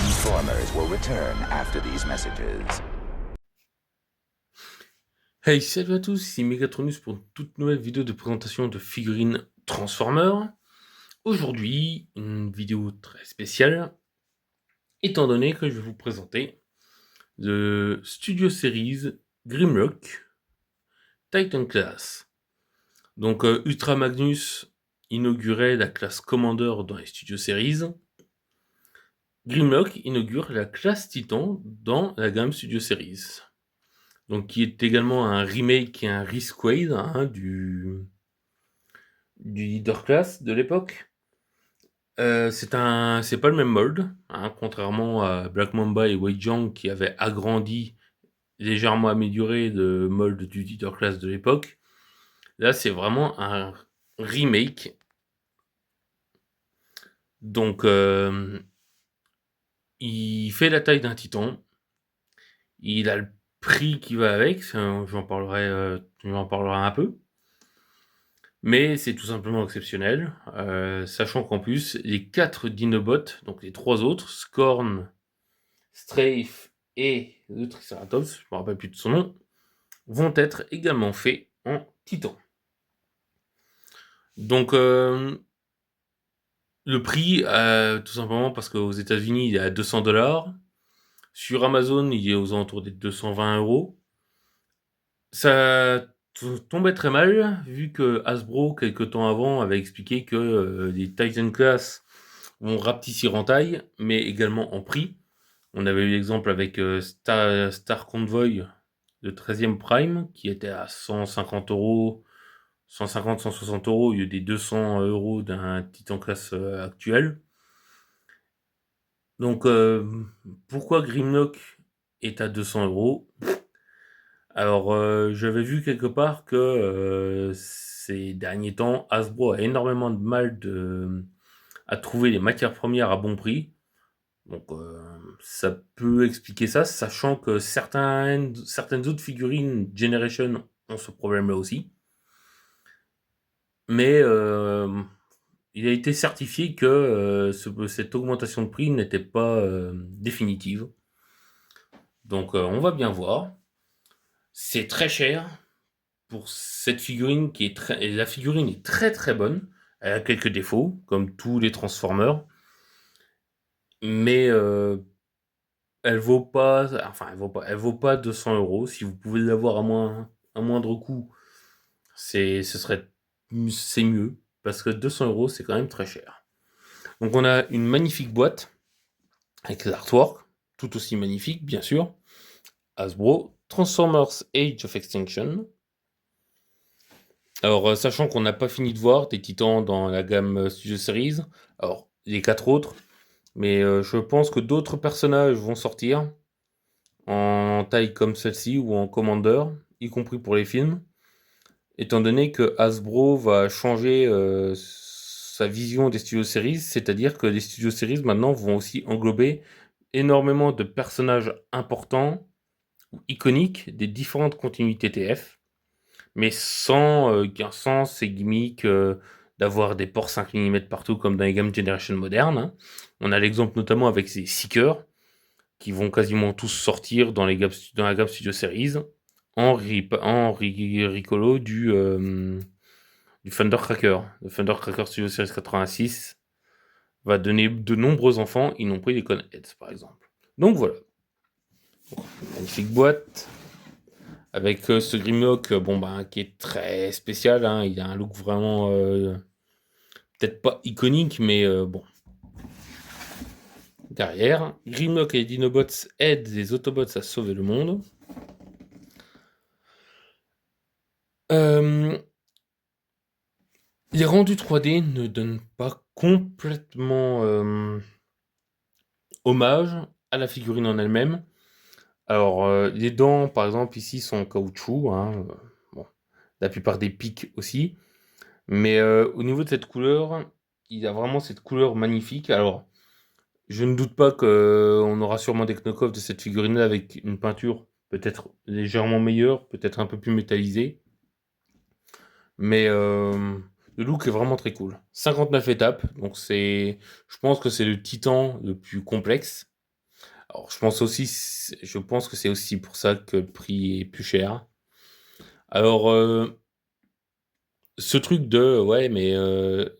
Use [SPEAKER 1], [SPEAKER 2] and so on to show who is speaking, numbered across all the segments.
[SPEAKER 1] Informers will return after these messages.
[SPEAKER 2] Hey, salut à tous, ici Megatronus pour une toute nouvelle vidéo de présentation de figurines Transformers. Aujourd'hui, une vidéo très spéciale, étant donné que je vais vous présenter le Studio Series Grimlock Titan Class. Donc Ultra Magnus inaugurait la classe Commander dans les Studio Series. Grimlock inaugure la classe Titan dans la gamme Studio Series. Donc qui est également un remake et un resquade du Leader Class de l'époque. C'est pas le même mold, contrairement à Black Mamba et Wei Jiang qui avaient agrandi, légèrement amélioré le mold du Leader Class de l'époque. Là, c'est vraiment un remake. Donc, il fait la taille d'un titan. Il a le prix qui va avec, j'en parlerai un peu. Mais c'est tout simplement exceptionnel, sachant qu'en plus, les 4 Dinobots, donc les 3 autres, Scorn, Strafe et le Triceratops, je me rappelle plus de son nom, vont être également faits en titan. Donc, le prix, tout simplement parce qu'aux États-Unis il est à 200$. Sur Amazon, il est aux alentours des 220€. Ça tombait très mal, vu que Hasbro, quelques temps avant, avait expliqué que les Titan Class vont rapetissir en taille, mais également en prix. On avait eu l'exemple avec Star Convoy, le 13e Prime, qui était à 150€, 150-160€ au lieu des 200€ d'un Titan Class actuel. Donc, pourquoi Grimlock est à 200€? Alors, j'avais vu quelque part que ces derniers temps, Hasbro a énormément de mal à trouver les matières premières à bon prix. Donc, ça peut expliquer ça, sachant que certaines autres figurines Generation ont ce problème-là aussi. Mais il a été certifié que cette augmentation de prix n'était pas définitive. Donc, on va bien voir. C'est très cher pour cette figurine qui est très... La figurine est très très bonne. Elle a quelques défauts, comme tous les Transformers. Mais elle vaut pas 200€. Si vous pouvez l'avoir à moindre coût, c'est mieux. Parce que 200€, c'est quand même très cher. Donc on a une magnifique boîte avec l'artwork, tout aussi magnifique, bien sûr. Hasbro, Transformers Age of Extinction. Alors, sachant qu'on n'a pas fini de voir des titans dans la gamme Studio Series, alors les 4 autres, mais je pense que d'autres personnages vont sortir en taille comme celle-ci ou en Commander, y compris pour les films, étant donné que Hasbro va changer sa vision des Studio Series, c'est-à-dire que les Studio Series maintenant vont aussi englober énormément de personnages importants ou iconiques des différentes continuités TF, mais sans qu'un sens et gimmick d'avoir des ports 5 mm partout comme dans les gammes Generation modernes. On a l'exemple notamment avec ces Seekers, qui vont quasiment tous sortir dans la gamme Studio Series, Ricolo du Thundercracker. Le Thundercracker Studio Series 86 va donner de nombreux enfants, y compris les Coneheads par exemple. Donc voilà. Magnifique boîte. Avec ce Grimlock, qui est très spécial, il a un look vraiment, peut-être pas iconique, mais bon. Derrière, Grimlock et les Dinobots aident les Autobots à sauver le monde. Les rendus 3D ne donnent pas complètement hommage à la figurine en elle-même. Alors, les dents, par exemple, ici sont en caoutchouc, bon, la plupart des pics aussi. Mais au niveau de cette couleur, il a vraiment cette couleur magnifique. Alors, je ne doute pas qu'on aura sûrement des knock-offs de cette figurine-là avec une peinture peut-être légèrement meilleure, peut-être un peu plus métallisée. Mais le look est vraiment très cool. 59 étapes, donc je pense que c'est le Titan le plus complexe. Alors je pense que c'est aussi pour ça que le prix est plus cher. Alors, ce truc de ouais, mais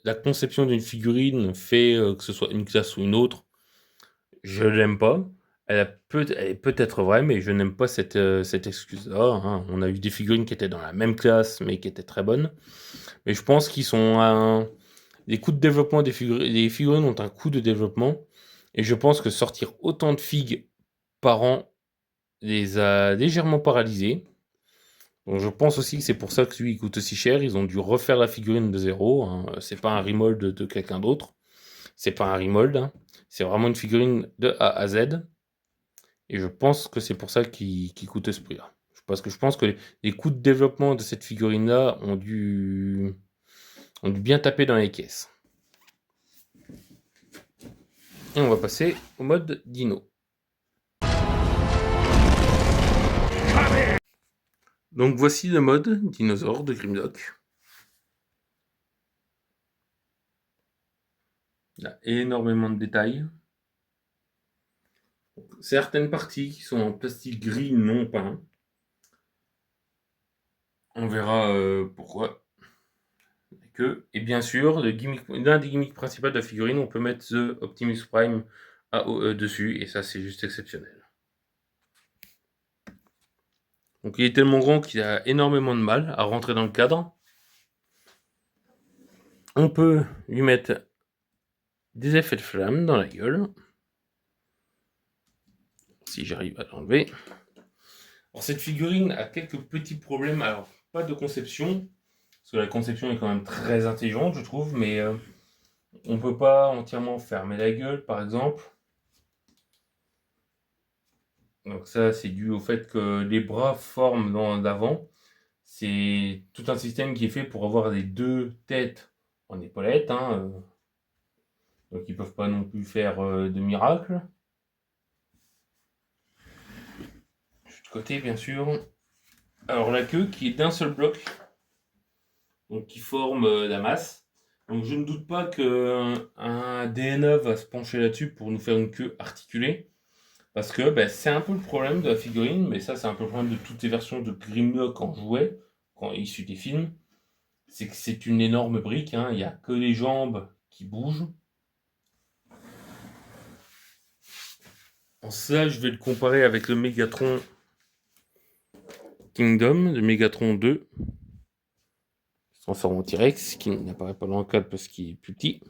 [SPEAKER 2] la conception d'une figurine fait, que ce soit une classe ou une autre, je l'aime pas. Elle est peut-être vraie, mais je n'aime pas cette excuse-là, hein. On a eu des figurines qui étaient dans la même classe, mais qui étaient très bonnes. Mais je pense qu'ils sont un les coûts de développement les figurines ont un coût de développement et je pense que sortir autant de figues par an les a légèrement paralysés. Donc je pense aussi que c'est pour ça que lui, il coûte aussi cher. Ils ont dû refaire la figurine de zéro, hein. C'est pas un remold de quelqu'un d'autre. C'est pas un remold, hein. C'est vraiment une figurine de A à Z. Et je pense que c'est pour ça qu'il coûte ce prix-là. Parce que je pense que les coûts de développement de cette figurine-là ont dû bien taper dans les caisses. Et on va passer au mode dino. Donc voici le mode dinosaure de Grimlock. Il y a énormément de détails. Certaines parties qui sont en plastique gris non peint. On verra pourquoi. Et bien sûr, l'un des gimmicks principaux de la figurine, on peut mettre The Optimus Prime AOE dessus, et ça c'est juste exceptionnel. Donc il est tellement grand qu'il a énormément de mal à rentrer dans le cadre. On peut lui mettre des effets de flamme dans la gueule. Si j'arrive à l'enlever. Alors cette figurine a quelques petits problèmes, alors pas de conception, parce que la conception est quand même très intelligente je trouve, mais on peut pas entièrement fermer la gueule par exemple. Donc ça c'est dû au fait que les bras forment dans l'avant. C'est tout un système qui est fait pour avoir les deux têtes en épaulette, hein, donc ils peuvent pas non plus faire de miracle. De côté bien sûr. Alors la queue qui est d'un seul bloc, donc qui forme la masse. Donc je ne doute pas qu'un DNA va se pencher là-dessus pour nous faire une queue articulée. Parce que c'est un peu le problème de la figurine, mais ça c'est un peu le problème de toutes les versions de Grimlock en jouet, quand issu des films. C'est que c'est une énorme brique, hein. Il n'y a que les jambes qui bougent. En ça, je vais le comparer avec le Megatron Kingdom, le Megatron 2. Transforme en T-Rex, qui n'apparaît pas dans le cadre parce qu'il est plus petit.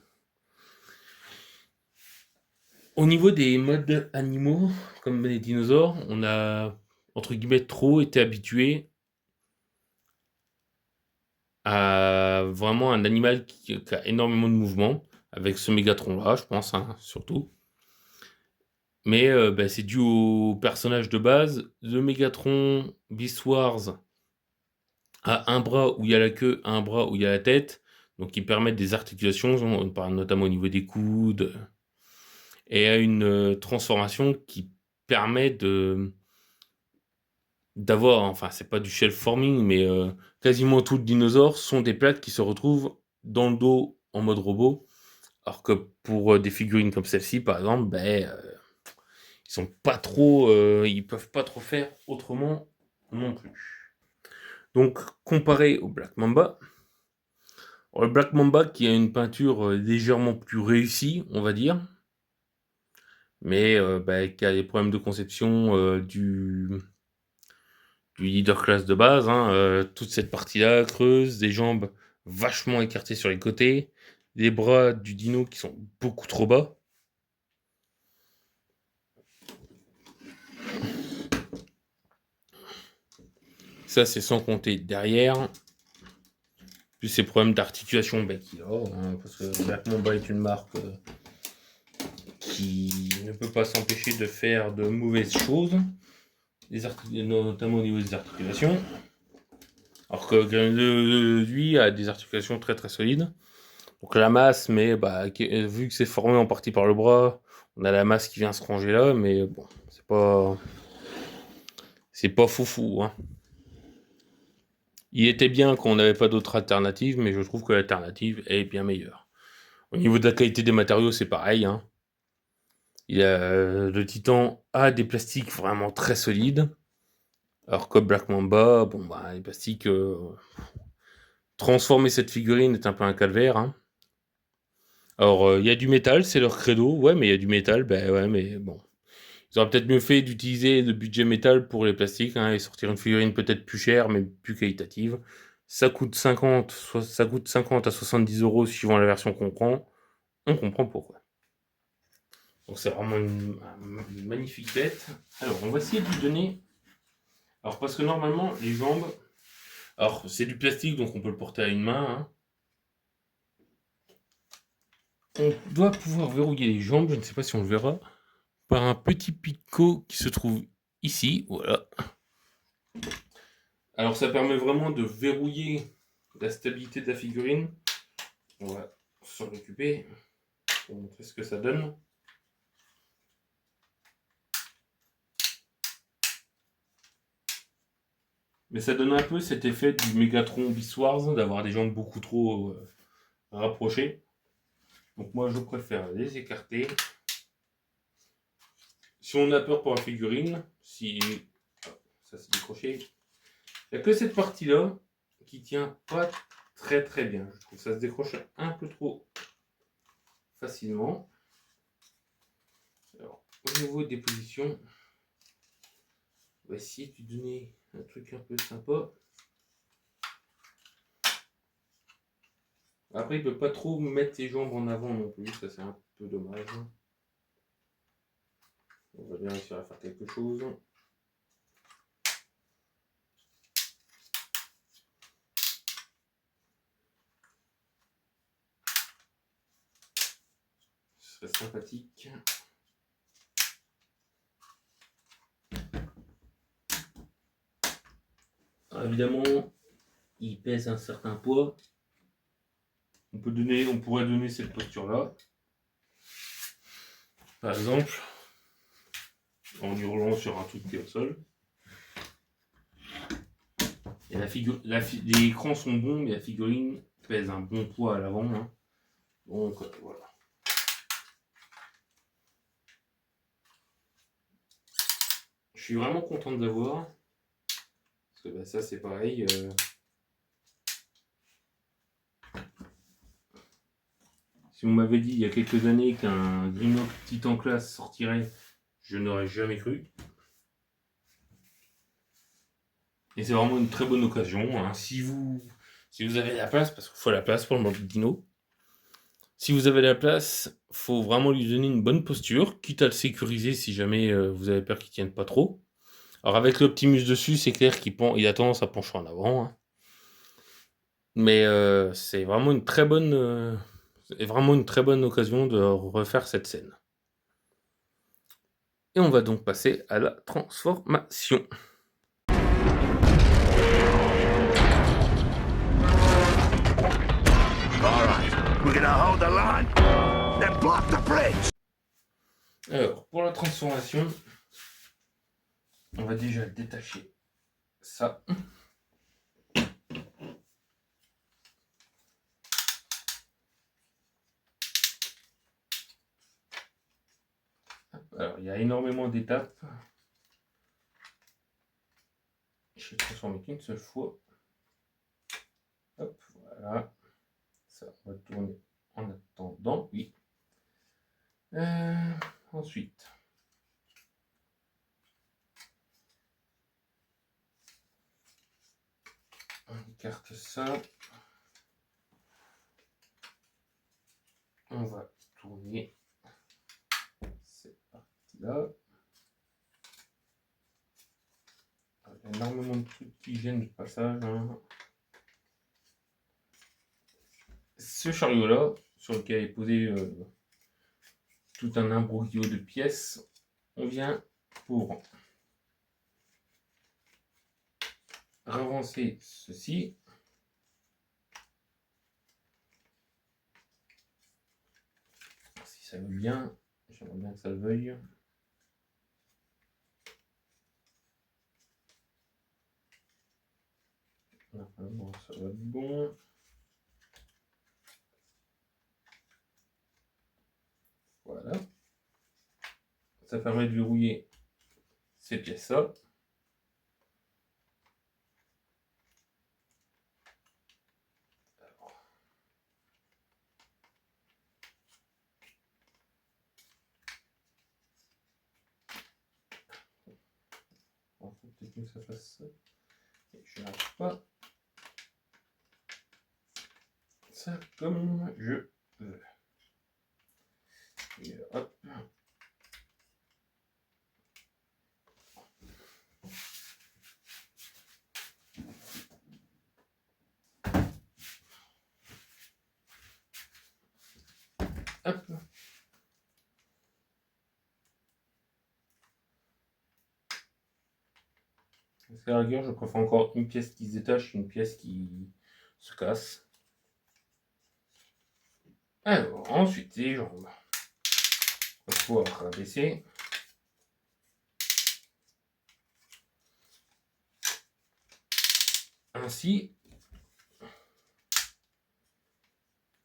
[SPEAKER 2] Au niveau des modes animaux, comme les dinosaures, on a, entre guillemets, trop été habitué à vraiment un animal qui a énormément de mouvement, avec ce Mégatron-là, je pense, hein, surtout. Mais c'est dû au personnage de base. Le Mégatron Beast Wars a un bras où il y a la queue, un bras où il y a la tête, donc qui permettent des articulations, notamment au niveau des coudes, et a une transformation qui permet d'avoir, enfin c'est pas du shell forming, mais quasiment tous les dinosaures sont des plaques qui se retrouvent dans le dos en mode robot, alors que pour des figurines comme celle-ci par exemple, ils sont pas trop, ils peuvent pas trop faire autrement non plus. Donc comparé au Black Mamba, le Black Mamba qui a une peinture légèrement plus réussie, on va dire, mais qui a des problèmes de conception du leader class de base, hein, toute cette partie-là creuse, des jambes vachement écartées sur les côtés, des bras du dino qui sont beaucoup trop bas. Ça, c'est sans compter derrière, plus ces problèmes d'articulation qu'il a, hein, parce que Black Mamba est une marque qui ne peut pas s'empêcher de faire de mauvaises choses, notamment au niveau des articulations. Alors que lui a des articulations très très solides. Donc la masse, mais vu que c'est formé en partie par le bras, on a la masse qui vient se ranger là, mais bon, c'est pas foufou, hein. Il était bien quand on n'avait pas d'autre alternative, mais je trouve que l'alternative est bien meilleure. Au niveau de la qualité des matériaux, c'est pareil, hein. Le Titan a des plastiques vraiment très solides. Alors comme Black Mamba, bon bah les plastiques, transformer cette figurine est un peu un calvaire, hein. Alors, il y a du métal, c'est leur credo, ouais, mais il y a du métal, ben ouais, mais bon. Ils auraient peut-être mieux fait d'utiliser le budget métal pour les plastiques, hein, et sortir une figurine peut-être plus chère, mais plus qualitative. Ça coûte 50 à 70 euros suivant la version qu'on prend. On comprend pourquoi. Donc c'est vraiment une magnifique bête. Alors, on va essayer de lui donner. Alors, parce que normalement, les jambes. Alors, c'est du plastique, donc on peut le porter à une main, hein. On doit pouvoir verrouiller les jambes, je ne sais pas si on le verra, par un petit picot qui se trouve ici, voilà. Alors ça permet vraiment de verrouiller la stabilité de la figurine. On va s'en occuper pour montrer ce que ça donne. Mais ça donne un peu cet effet du Megatron Beast Wars, d'avoir des jambes beaucoup trop rapprochées. Donc moi je préfère les écarter. Si on a peur pour la figurine, si ça s'est décroché, il n'y a que cette partie-là qui tient pas très bien. Je trouve que ça se décroche un peu trop facilement. Alors, au niveau des positions, on va essayer de lui donner un truc un peu sympa. Après, il ne peut pas trop mettre ses jambes en avant non plus, ça c'est un peu dommage. On va bien réussir à faire quelque chose. Ce serait sympathique. Alors, évidemment, il pèse un certain poids. On pourrait donner cette posture-là. Par exemple, en hurlant sur un truc qui est au sol. Et les écrans sont bons, mais la figurine pèse un bon poids à l'avant, hein. Donc voilà. Je suis vraiment content de l'avoir. Parce que bah, ça c'est pareil. Si on m'avait dit il y a quelques années qu'un Grimlock Titan Class sortirait, je n'aurais jamais cru. Et c'est vraiment une très bonne occasion, hein. Si vous avez la place, parce qu'il faut la place pour le mode dino. Si vous avez la place, faut vraiment lui donner une bonne posture, quitte à le sécuriser si jamais vous avez peur qu'il tienne pas trop. Alors avec l'Optimus dessus, c'est clair qu'il a tendance à pencher en avant, hein. Mais c'est vraiment une très bonne occasion de refaire cette scène. Et on va donc passer à la transformation. Alors, pour la transformation, on va déjà détacher ça. Alors, il y a énormément d'étapes. Je vais transformer qu'une seule fois. Hop, voilà. Ça, on va tourner en attendant. Oui. Ensuite. On écarte ça. On va tourner cette partie-là. Il y a énormément de trucs qui gênent le passage, hein. Ce chariot-là, sur lequel est posé tout un imbroglio de pièces, on vient pour avancer ceci. Si ça veut bien, j'aimerais bien que ça le veuille. Normalement, ça va être bon. Voilà. Ça permet de verrouiller ces pièces-là. Il faut peut-être mieux que ça fasse ça. Et je n'arrive pas. Ça comme je veux. Et hop. Hop. Parce qu'à la rigueur, je préfère encore une pièce qui se détache qu'une pièce qui se casse. Alors, ensuite, les jambes. On va pouvoir rabaisser. Ainsi,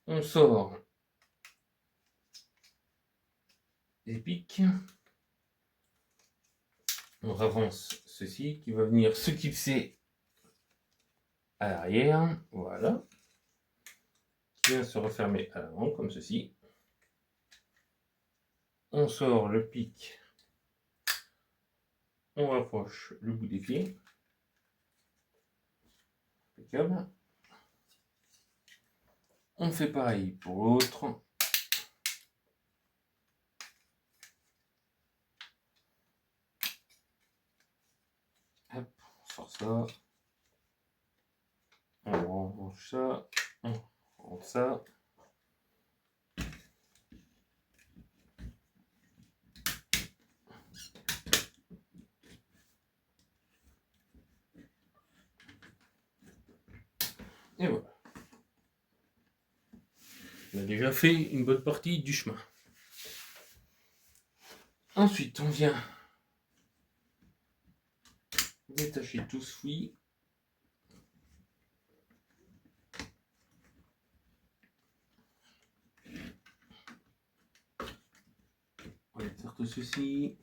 [SPEAKER 2] on sort les pics. On avance ceci qui va venir se clipser à l'arrière. Voilà. Qui vient se refermer à l'avant comme ceci. On sort le pic. On rapproche le bout des pieds. Impeccable. On fait pareil pour l'autre. Hop, on sort ça. On range ça. On range ça. Et voilà. On a déjà fait une bonne partie du chemin. Ensuite, on vient détacher tout ce fouillis. On va faire tout ceci.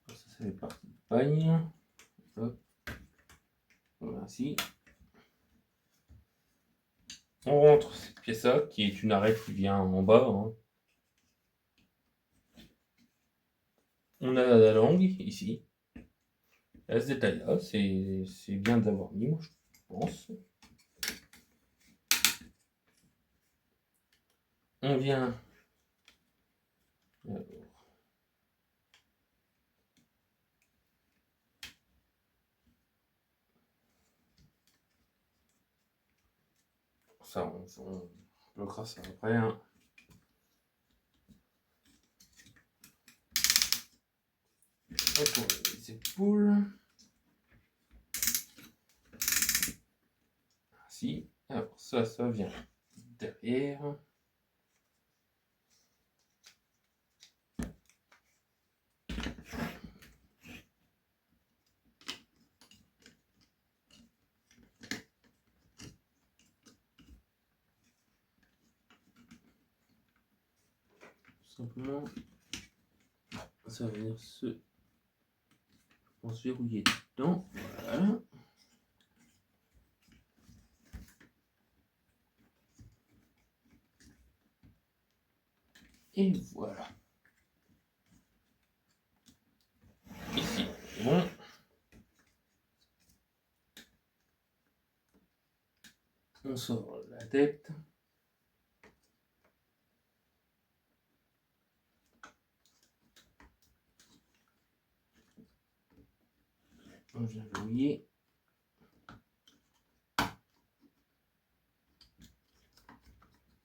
[SPEAKER 2] Ça fait partie du pagne. Hop. Voilà, ainsi. On rentre cette pièce-là, qui est une arête qui vient en bas. Hein. On a la langue, ici. Elle se détaille là, c'est bien d'avoir mis, moi, je pense. On vient... Alors. Ça, on bloquera ça après. Hein. Pour les épaules. Ainsi. Alors ça vient derrière. Tout simplement. Ça va venir se verrouiller dedans. Voilà. Et voilà. Ici, bon. On sort la tête. On vient verrouiller.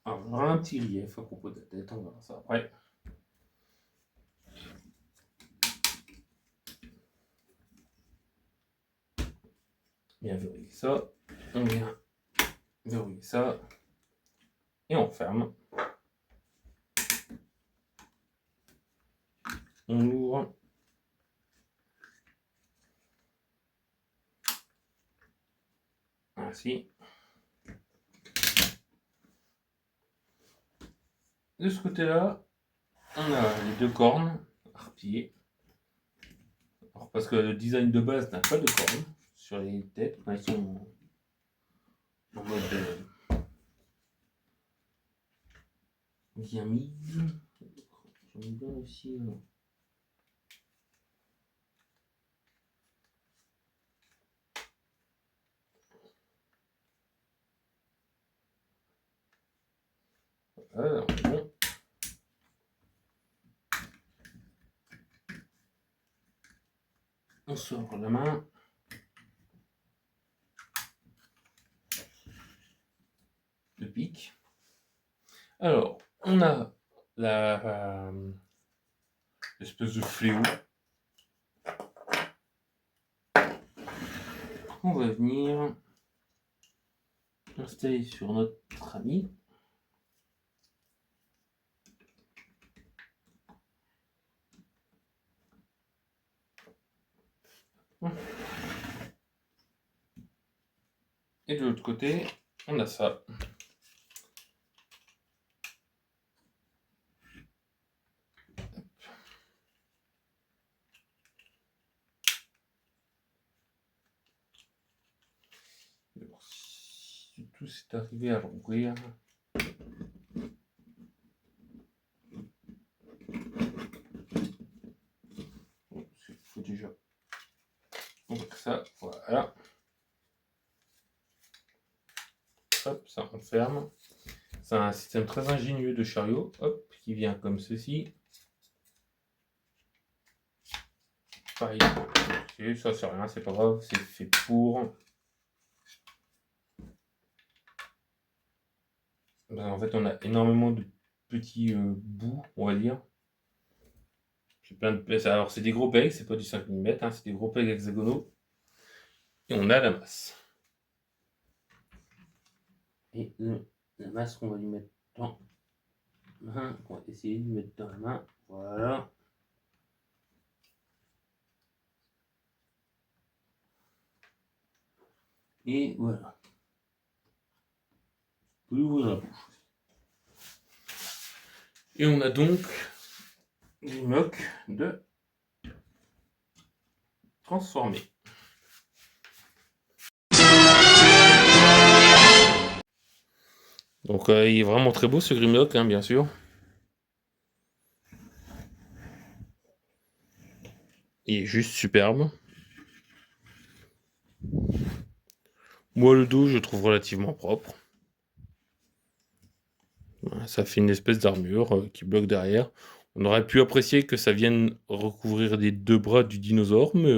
[SPEAKER 2] Alors, on aura un petit relief à propos de la tête, on verra ça après. Bien verrouiller ça. On vient verrouiller ça. Et on ferme. On ouvre. Ainsi. De ce côté-là, on a les deux cornes harpillées. Alors, parce que le design de base n'a pas de cornes sur les têtes. Ils sont en mode bien mis. J'aime bien aussi. Alors, bon. On sort la main. Le pic. Alors, on a l'espèce de fléau. On va venir installer sur notre ami. Et de l'autre côté, on a ça. Alors, si tout s'est arrivé à l'ouvrir. Il faut déjà. Donc ça, voilà. Hop, ça enferme. C'est un système très ingénieux de chariot, hop, qui vient comme ceci. Pareil, ça c'est rien, c'est pas grave, c'est fait pour. Ben, en fait, on a énormément de petits bouts, on va dire. J'ai plein de... Alors, c'est des gros pegs, c'est pas du 5 mm, hein, c'est des gros pegs hexagonaux. Et on a la masse. Et la masse qu'on va lui mettre dans la main, on va essayer de lui mettre dans la main. Voilà. Et voilà. Vous pouvez ouvrir la bouche. Et on a donc Grimlock de transformer. Donc il est vraiment très beau ce Grimlock, hein, bien sûr. Il est juste superbe. Moi le dos je trouve relativement propre. Ça fait une espèce d'armure qui bloque derrière. On aurait pu apprécier que ça vienne recouvrir les deux bras du dinosaure, mais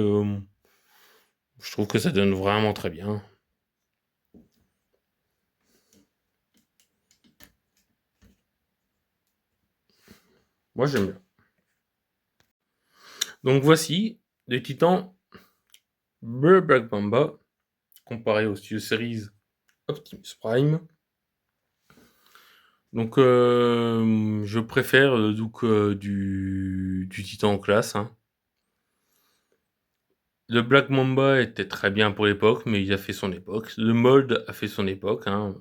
[SPEAKER 2] je trouve que ça donne vraiment très bien. Moi j'aime bien. Donc voici les Titans Black Mamba comparé au Studio Series Optimus Prime. Donc je préfère le look du Titan en classe. Hein. Le Black Mamba était très bien pour l'époque, mais il a fait son époque. Le mold a fait son époque. Hein.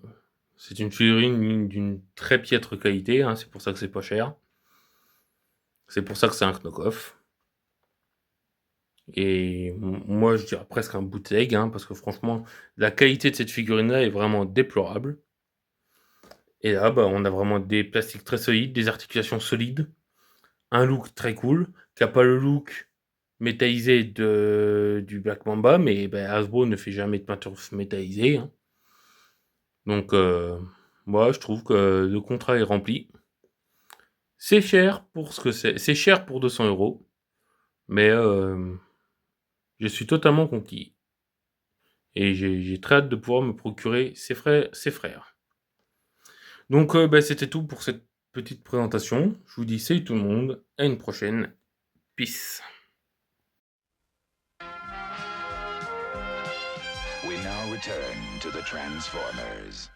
[SPEAKER 2] C'est une figurine d'une très piètre qualité, hein. C'est pour ça que c'est pas cher. C'est pour ça que c'est un knock-off. Et moi je dirais presque un bootleg, hein, parce que franchement la qualité de cette figurine-là est vraiment déplorable. Et là bah, on a vraiment des plastiques très solides, des articulations solides, un look très cool, qui n'a pas le look métallisé du Black Mamba, mais bah, Hasbro ne fait jamais de peinture métallisée. Hein. Donc moi je trouve que le contrat est rempli. C'est cher pour ce que c'est. C'est cher pour 200€, mais je suis totalement conquis. Et j'ai très hâte de pouvoir me procurer ses frères. Donc bah, c'était tout pour cette petite présentation. Je vous dis salut tout le monde, à une prochaine. Peace.
[SPEAKER 1] We now return to the Transformers.